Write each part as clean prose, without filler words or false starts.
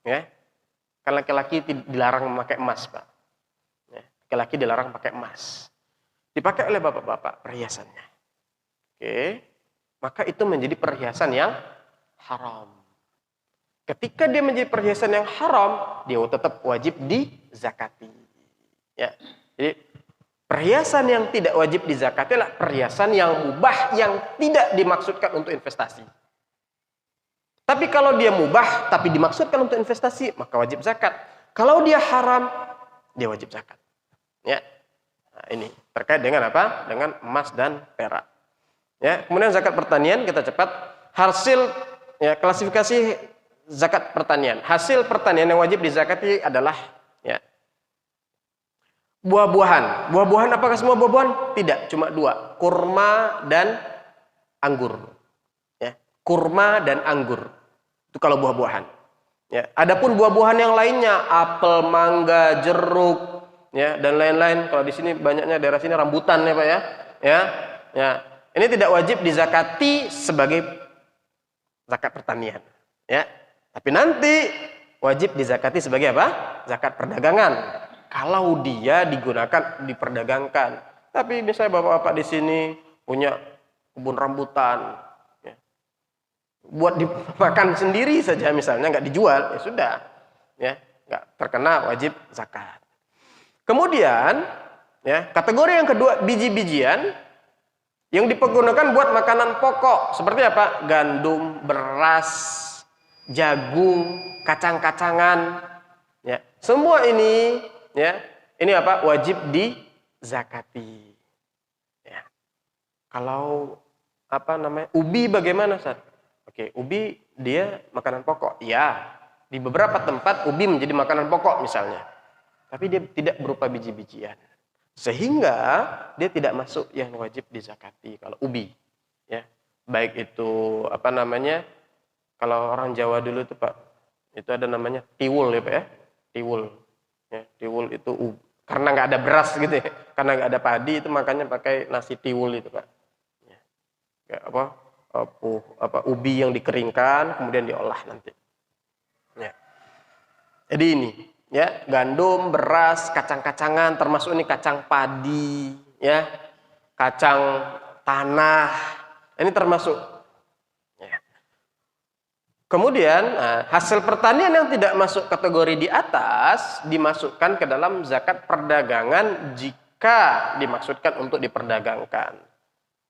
Ya. Kan laki-laki dilarang memakai emas, Pak. Ya. Laki-laki dilarang pakai emas. Dipakai oleh bapak-bapak perhiasannya. Oke. Maka itu menjadi perhiasan yang haram. Ketika dia menjadi perhiasan yang haram, dia tetap wajib dizakati. Ya. Jadi perhiasan yang tidak wajib dizakati adalah perhiasan yang mubah yang tidak dimaksudkan untuk investasi. Tapi kalau dia mubah tapi dimaksudkan untuk investasi, maka wajib zakat. Kalau dia haram, dia wajib zakat. Ya. Nah, ini terkait dengan apa? Dengan emas dan perak. Ya, kemudian zakat pertanian kita cepat. Hasil ya, klasifikasi zakat pertanian. Hasil pertanian yang wajib dizakati adalah ya, buah-buahan. Buah-buahan apakah semua buah-buahan? Tidak, cuma dua. Kurma dan anggur. Ya, kurma dan anggur. Itu kalau buah-buahan. Ya, adapun buah-buahan yang lainnya, apel, mangga, jeruk, ya, dan lain-lain. Kalau di sini banyaknya daerah sini rambutan ya, Pak ya. Ya. Ya. Ini tidak wajib dizakati sebagai zakat pertanian, ya. Tapi nanti wajib dizakati sebagai apa? Zakat perdagangan. Kalau dia digunakan diperdagangkan. Tapi misalnya bapak-bapak di sini punya kebun rambutan, ya, buat dimakan sendiri saja misalnya, nggak dijual, ya sudah, ya, nggak terkena wajib zakat. Kemudian, ya, kategori yang kedua biji-bijian yang dipergunakan buat makanan pokok seperti apa? Gandum, beras, jagung, kacang-kacangan, ya. Semua ini, ya, ini apa? Wajib dizakati. Ya. Kalau apa namanya? Ubi bagaimana, Ustaz? Oke, ubi dia makanan pokok. Ya, di beberapa tempat ubi menjadi makanan pokok misalnya. Tapi dia tidak berupa biji-bijian. Sehingga dia tidak masuk yang wajib dizakati kalau ubi, ya. Baik itu apa namanya? Kalau orang Jawa dulu itu, Pak, itu ada namanya tiwul ya, Pak ya. Tiwul. Ya, tiwul itu karena nggak ada beras gitu ya. Karena nggak ada padi itu makanya pakai nasi tiwul itu, Pak. Ya. Ya, ubi yang dikeringkan kemudian diolah nanti. Ya. Jadi ini, ya, gandum, beras, kacang-kacangan, termasuk ini kacang padi, ya, kacang tanah, ini termasuk. Ya. Kemudian hasil pertanian yang tidak masuk kategori di atas dimasukkan ke dalam zakat perdagangan jika dimaksudkan untuk diperdagangkan.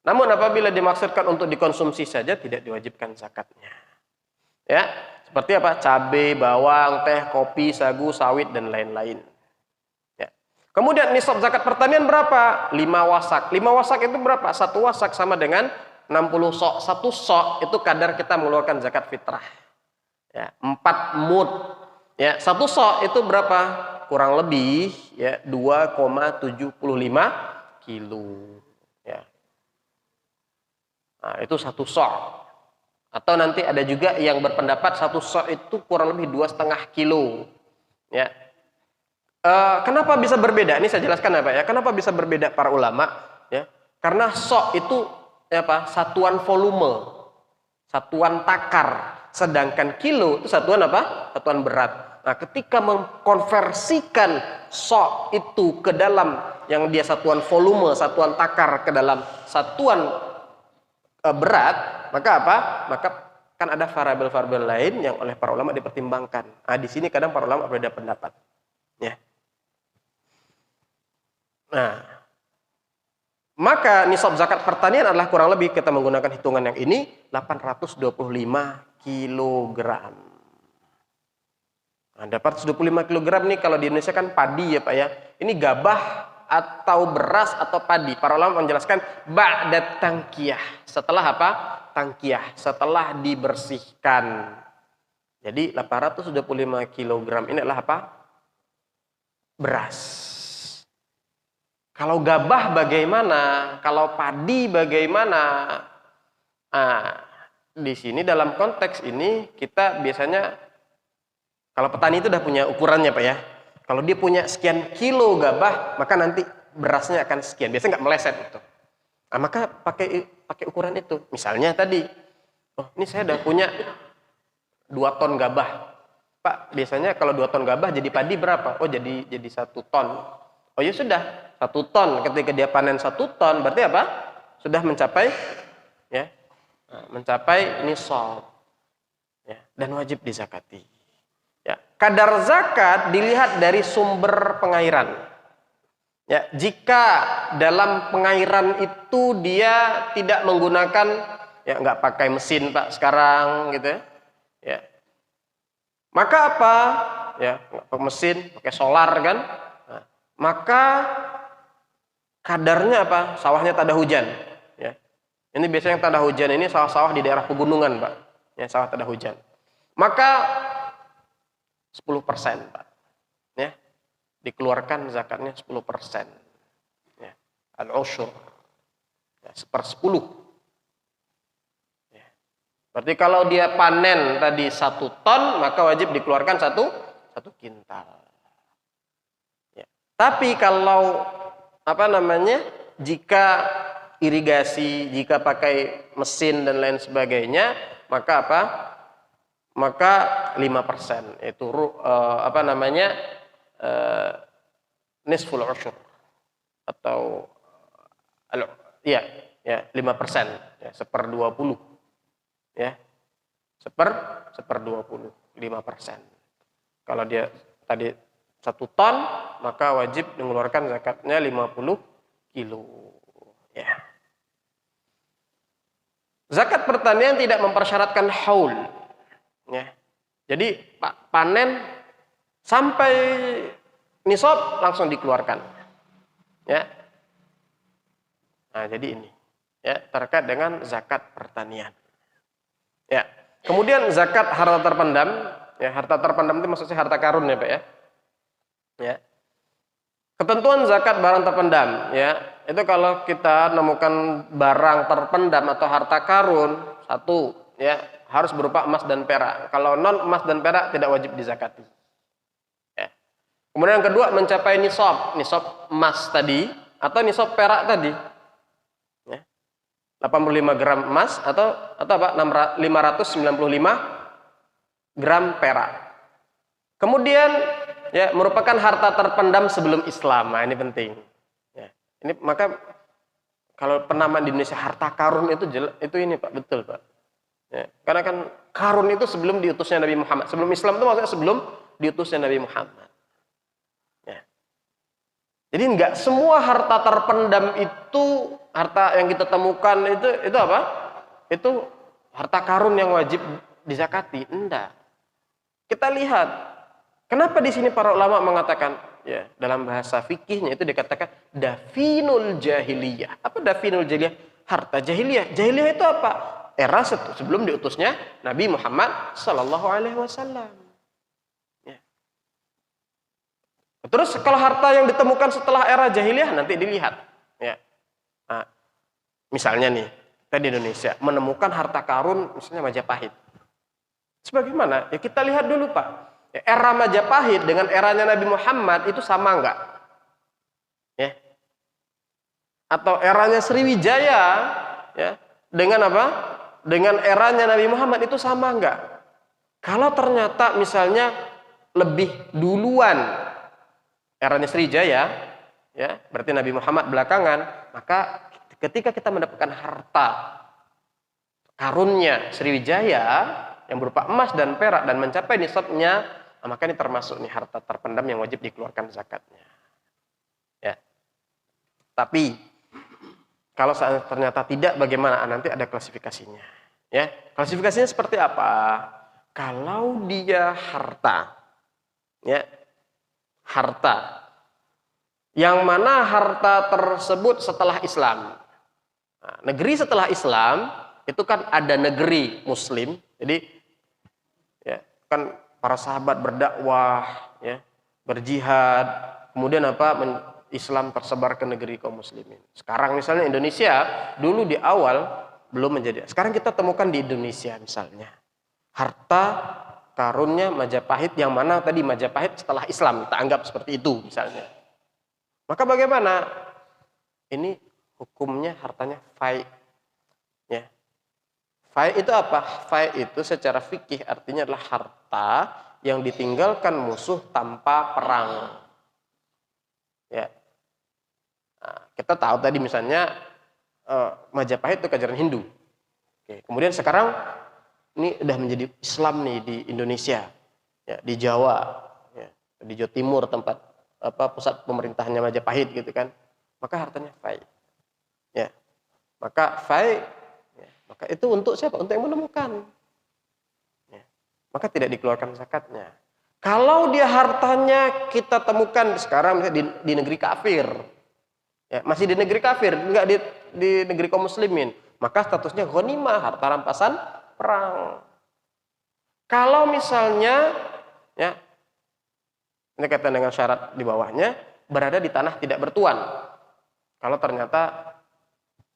Namun apabila dimaksudkan untuk dikonsumsi saja tidak diwajibkan zakatnya. Ya. Seperti apa? Cabai, bawang, teh, kopi, sagu, sawit, dan lain-lain. Ya. Kemudian nisab zakat pertanian berapa? 5 wasak. 5 wasak itu berapa? 1 wasak sama dengan 60 sok. 1 sok itu kadar kita mengeluarkan zakat fitrah. Ya, 4 mud. Ya, 1 sok itu berapa? Kurang lebih ya 2,75 kilo. Ya. Nah, itu 1 sok. Atau nanti ada juga yang berpendapat 1 sok itu kurang lebih 2,5 kilo. Ya. Kenapa bisa berbeda? Ini saya jelaskan ya, Pak ya. Kenapa bisa berbeda para ulama? Ya. Karena sok itu ya, apa? Satuan volume, satuan takar. Sedangkan kilo itu satuan apa? Satuan berat. Nah, ketika mengkonversikan sok itu ke dalam yang dia satuan volume, satuan takar ke dalam satuan berat, maka apa? Maka kan ada variabel-variabel lain yang oleh para ulama dipertimbangkan. Nah, di sini kadang para ulama berbeda pendapat. Ya. Nah, maka nisab zakat pertanian adalah kurang lebih kita menggunakan hitungan yang ini 825 kilogram. Nah, 825 kilogram nih kalau di Indonesia kan padi ya, Pak ya. Ini gabah atau beras atau padi. Para ulama menjelaskan ba'da tangkiyah. Setelah apa? Tangkiyah, setelah dibersihkan. Jadi 825 kg ini adalah apa? Beras. Kalau gabah bagaimana? Kalau padi bagaimana? Nah, di sini dalam konteks ini kita biasanya kalau petani itu udah punya ukurannya, Pak ya. Kalau dia punya sekian kilo gabah, maka nanti berasnya akan sekian. Biasanya nggak meleset gitu. Nah, maka pakai ukuran itu. Misalnya tadi, oh ini saya udah punya 2 ton gabah. Pak, biasanya kalau 2 ton gabah jadi padi berapa? Oh, jadi 1 ton. Oh ya sudah, 1 ton. Ketika dia panen 1 ton, berarti apa? Sudah mencapai ya, mencapai nisab. Ya, dan wajib dizakati. Ya, kadar zakat dilihat dari sumber pengairan. Ya, jika dalam pengairan itu dia tidak menggunakan, ya nggak pakai mesin Pak sekarang gitu ya. Ya. Maka apa? Ya, nggak pakai mesin, pakai solar kan? Nah, maka kadarnya apa? Sawahnya tak ada hujan. Ya. Ini biasanya yang tak ada hujan ini sawah-sawah di daerah pegunungan Pak. Ya, sawah tak ada hujan. Maka 10% Pak. Ya. Dikeluarkan zakatnya 10%. Ya. Al-usyur. Ya, 1/10. Ya. Berarti kalau dia panen tadi 1 ton, maka wajib dikeluarkan satu kintal. Ya. Tapi kalau jika irigasi, jika pakai mesin dan lain sebagainya, maka apa? Maka 5%, yaitu nisful usyur atau ya 5%, ya 1/20, ya 1/20, 5%. Kalau dia tadi 1 ton, maka wajib mengeluarkan zakatnya 50 kilo. Ya. Zakat pertanian tidak mempersyaratkan haul. Ya. Jadi panen sampai nisab langsung dikeluarkan. Ya. Nah, jadi ini ya terkait dengan zakat pertanian. Ya. Kemudian zakat harta terpendam, ya harta terpendam itu maksudnya harta karun ya, Pak ya. Ya. Ketentuan zakat barang terpendam, ya. Itu kalau kita menemukan barang terpendam atau harta karun, satu, ya, harus berupa emas dan perak. Kalau non emas dan perak tidak wajib dizakati. Ya. Kemudian yang kedua mencapai nisab emas tadi atau nisab perak tadi. Ya. 85 gram emas atau apa? 595 gram perak. Kemudian ya merupakan harta terpendam sebelum Islam. Nah, ini penting. Ya. Ini maka kalau penamaan di Indonesia harta karun itu ini Pak, betul Pak. Ya, karena kan karun itu sebelum diutusnya Nabi Muhammad. Sebelum Islam itu maksudnya sebelum diutusnya Nabi Muhammad. Ya. Jadi enggak semua harta terpendam itu harta yang kita temukan itu apa? Itu harta karun yang wajib dizakati. Enggak. Kita lihat kenapa di sini para ulama mengatakan ya dalam bahasa fikihnya itu dikatakan dafinul jahiliyah. Apa dafinul jahiliyah? Harta jahiliyah. Jahiliyah itu apa? Era sebelum diutusnya Nabi Muhammad Sallallahu Alaihi Wasallam. Ya. Terus kalau harta yang ditemukan setelah era jahiliyah nanti dilihat. Ya. Nah, misalnya nih kita di Indonesia menemukan harta karun misalnya Majapahit. Sebagaimana? Ya kita lihat dulu Pak. Ya, era Majapahit dengan eranya Nabi Muhammad itu sama enggak? Ya. Atau eranya Sriwijaya ya dengan apa? Dengan eranya Nabi Muhammad itu sama enggak? Kalau ternyata misalnya lebih duluan eranya Sriwijaya, ya berarti Nabi Muhammad belakangan, maka ketika kita mendapatkan harta karunnya Sriwijaya yang berupa emas dan perak dan mencapai nisabnya, maka ini termasuk nih harta terpendam yang wajib dikeluarkan zakatnya. Ya. Tapi kalau ternyata tidak, bagaimana? Nanti ada klasifikasinya. Ya, klasifikasinya seperti apa? Kalau dia harta, ya, harta, yang mana harta tersebut setelah Islam. Nah, negeri setelah Islam itu kan ada negeri Muslim. Jadi, ya, kan para sahabat berdakwah, ya, berjihad, kemudian apa? Islam tersebar ke negeri kaum muslimin. Sekarang misalnya Indonesia dulu di awal belum menjadi. Sekarang kita temukan di Indonesia misalnya harta karunnya Majapahit yang mana tadi Majapahit setelah Islam, kita anggap seperti itu misalnya. Maka bagaimana? Ini hukumnya hartanya fai. Ya. Fai itu apa? Fai itu secara fikih artinya adalah harta yang ditinggalkan musuh tanpa perang. Ya. Nah, kita tahu tadi misalnya Majapahit itu keajaran Hindu. Oke. Kemudian sekarang ini udah menjadi Islam nih di Indonesia, ya, di Jawa, ya, di Jawa Timur tempat pusat pemerintahannya Majapahit gitu kan. Maka hartanya fai. Ya. Maka fai, ya, maka itu untuk siapa? Untuk yang menemukan. Ya. Maka tidak dikeluarkan zakatnya. Kalau dia hartanya kita temukan sekarang di negeri kafir, ya, masih di negeri kafir, enggak di negeri kaum muslimin, maka statusnya ghanimah, harta rampasan perang. Kalau misalnya, ya, ini kaitan dengan syarat di bawahnya, berada di tanah tidak bertuan. Kalau ternyata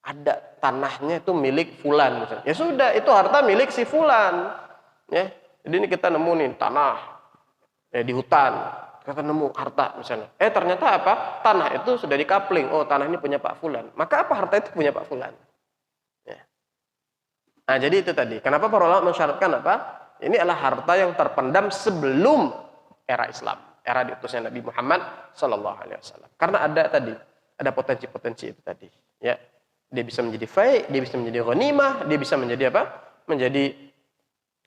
ada tanahnya itu milik fulan misalnya. Ya sudah, itu harta milik si fulan. Ya. Jadi ini kita nemu nih tanah di hutan. Kita nemu harta misalnya. Ternyata apa? Tanah itu sudah dikapling. Oh, tanah ini punya Pak Fulan. Maka apa harta itu punya Pak Fulan? Ya. Nah, jadi itu tadi. Kenapa para ulama mensyaratkan apa? Ini adalah harta yang terpendam sebelum era Islam, era diutusnya Nabi Muhammad Sallallahu Alaihi Wasallam. Karena ada tadi, ada potensi-potensi itu tadi. Ya, dia bisa menjadi fai, dia bisa menjadi ghanimah, dia bisa menjadi apa? Menjadi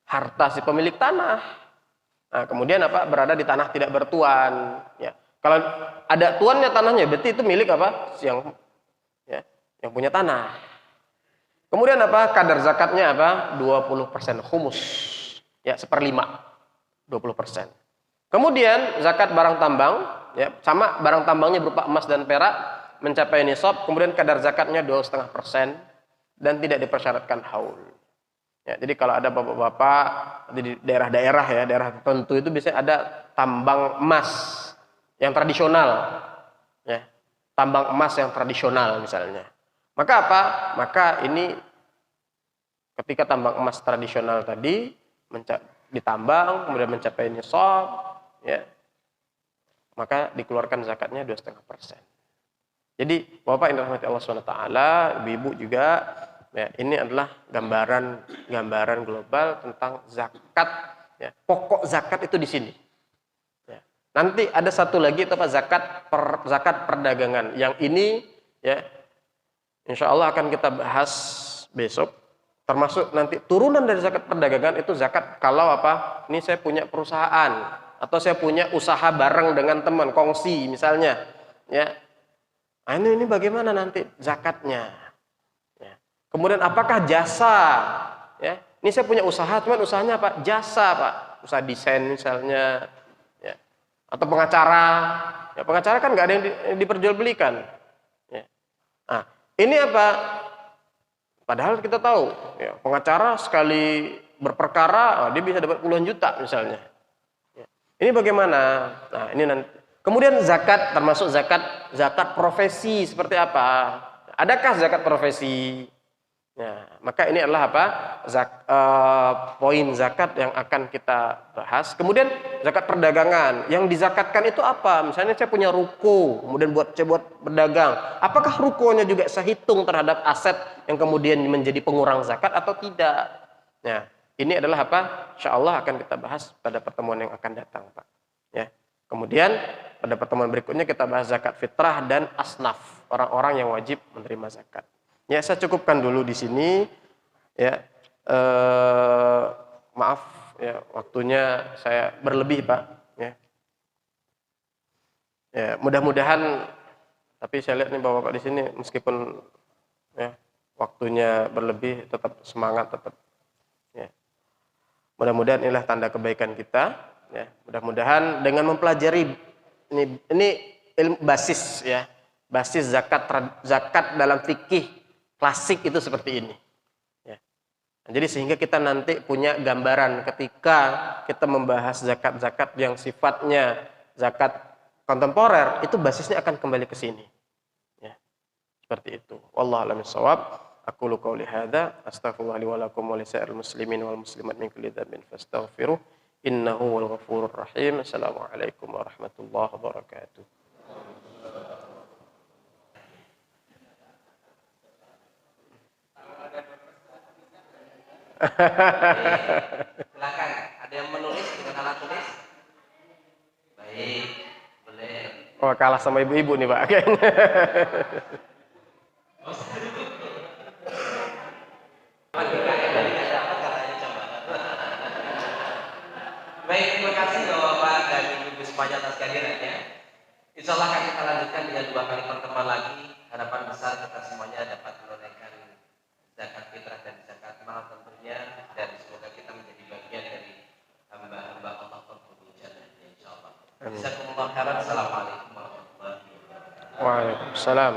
harta si pemilik tanah. Nah, kemudian apa? Berada di tanah tidak bertuan. Ya, kalau ada tuannya tanahnya, berarti itu milik apa? Yang punya tanah. Kemudian apa? Kadar zakatnya apa? 20% khumus. Ya, 1/5. 20%. Kemudian zakat barang tambang, ya, sama barang tambangnya berupa emas dan perak mencapai nisab, kemudian kadar zakatnya 2,5% dan tidak dipersyaratkan haul. Ya, jadi kalau ada bapak-bapak di daerah-daerah ya, daerah tertentu itu biasanya ada tambang emas yang tradisional, ya, tambang emas yang tradisional misalnya. Maka apa? Maka ini ketika tambang emas tradisional tadi ditambang kemudian mencapai nisab, ya, maka dikeluarkan zakatnya 2,5%. Jadi bapak yang dirahmati Allah SWT, ibu-ibu juga, ya, ini adalah gambaran global tentang zakat. Ya. Pokok zakat itu di sini. Ya. Nanti ada satu lagi itu apa? Zakat perdagangan. Yang ini, ya, insya Allah akan kita bahas besok. Termasuk nanti turunan dari zakat perdagangan itu zakat kalau apa? Ini saya punya perusahaan atau saya punya usaha bareng dengan teman, kongsi misalnya, ya. Nah, ini bagaimana nanti zakatnya? Ya. Kemudian apakah jasa? Ya. Ini saya punya usaha, cuman usahanya apa? Jasa, Pak. Usaha desain misalnya, ya. Atau pengacara. Ya, pengacara kan nggak ada yang diperjualbelikan. Ya. Nah, ini apa? Padahal kita tahu, ya, pengacara sekali berperkara, dia bisa dapat puluhan juta misalnya. Ya. Ini bagaimana? Nah, ini nanti. Kemudian zakat, termasuk zakat profesi seperti apa? Adakah zakat profesi? Nah, maka ini adalah apa? Poin zakat yang akan kita bahas. Kemudian zakat perdagangan. Yang dizakatkan itu apa? Misalnya saya punya ruko, kemudian saya buat berdagang. Apakah rukonya juga saya hitung terhadap aset yang kemudian menjadi pengurang zakat atau tidak? Nah, ini adalah apa? Insya Allah akan kita bahas pada pertemuan yang akan datang, Pak. Ya. Kemudian pada pertemuan berikutnya kita bahas zakat fitrah dan asnaf, orang-orang yang wajib menerima zakat. Ya, saya cukupkan dulu di sini. Ya, maaf, ya, waktunya saya berlebih, Pak. Ya, ya, mudah-mudahan. Tapi saya lihat nih bapak-bapak di sini, meskipun, ya, waktunya berlebih, tetap semangat, tetap. Ya. Mudah-mudahan inilah tanda kebaikan kita. Ya, mudah-mudahan dengan mempelajari ini ilmu basis, ya, basis zakat dalam fikih klasik itu seperti ini. Ya. Jadi sehingga kita nanti punya gambaran ketika kita membahas zakat-zakat yang sifatnya zakat kontemporer, itu basisnya akan kembali ke sini. Ya. Seperti itu. Wallahu a'lam bishawab. Aqulu qouli hadza astaghfirullah li wa lakum wa lisa'iril muslimin wal muslimat min kulli dzambin fastaghfiruh innahu wal ghafurur rahim. Assalamualaikum warahmatullahi wabarakatuh. Silakan. Ada yang menulis dengan alat tulis? Baik, boleh. Oh, kalah sama ibu-ibu nih Pak. Baik, terima kasih Bapak dan Ibu semuanya atas kehadirannya. Insya Allah akan kita lanjutkan dengan 2 kali pertemuan lagi. Harapan besar kita semuanya dapat menunaikan zakat fitrah dan zakat mal tentunya, dan semoga kita menjadi bagian dari hamba-hamba Allah penghuni jannah insya Allah. Jazakumullah khairan. Assalamualaikum warahmatullahi wabarakatuh. Waalaikumsalam.